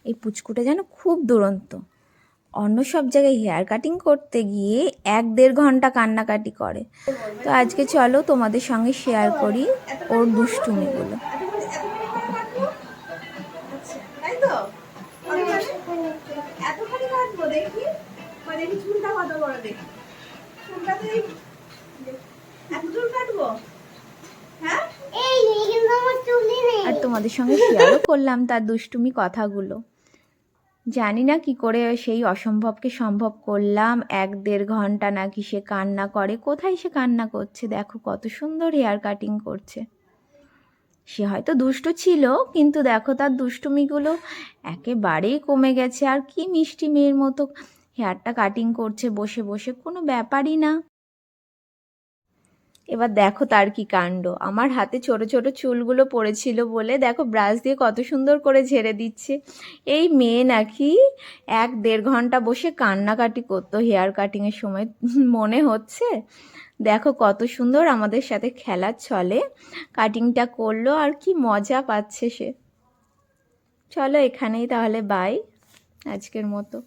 এই পুচকুটা যেন খুব দুরন্ত। অন্য সব জায়গায় হেয়ার কাটিং করতে গিয়ে 1-1.5 ঘন্টা কান্নাকাটি করে। তো আজকে চলো তোমাদের সঙ্গে শেয়ার করি ওর দুষ্টুমিগুলো। আর তোমাদের সঙ্গে শেয়ারও করলাম তার দুষ্টুমি কথাগুলো। জানি না কি করে সেই অসম্ভবকে সম্ভব করলাম। 1-1.5 ঘন্টা নাকি সে কান্না করে। কোথায় সে কান্না করছে, দেখো কত সুন্দর হেয়ার কাটিং করছে। সে হয়তো দুষ্ট ছিল, কিন্তু দেখো তার দুষ্টুমিগুলো একেবারেই কমে গেছে। আর কি মিষ্টি মেয়ের মতো হেয়ারটা কাটিং করছে বসে বসে, কোনো ব্যাপারই না। এবার দেখো তার কি কাণ্ড, আমার হাতে ছোট ছোট চুলগুলো পড়েছিল বলে দেখো ব্রাশ দিয়ে কত সুন্দর করে ঝেড়ে দিচ্ছে। এই মেয়ে নাকি 1-1.5 ঘন্টা বসে কান্নাকাটি করতো হেয়ার কাটিংয়ের সময়, মনে হচ্ছে। দেখো কত সুন্দর আমাদের সাথে খেলার ছলে কাটিংটা করলো, আর কি মজা পাচ্ছে সে। চলো এখানেই তাহলে বাই আজকের মতো।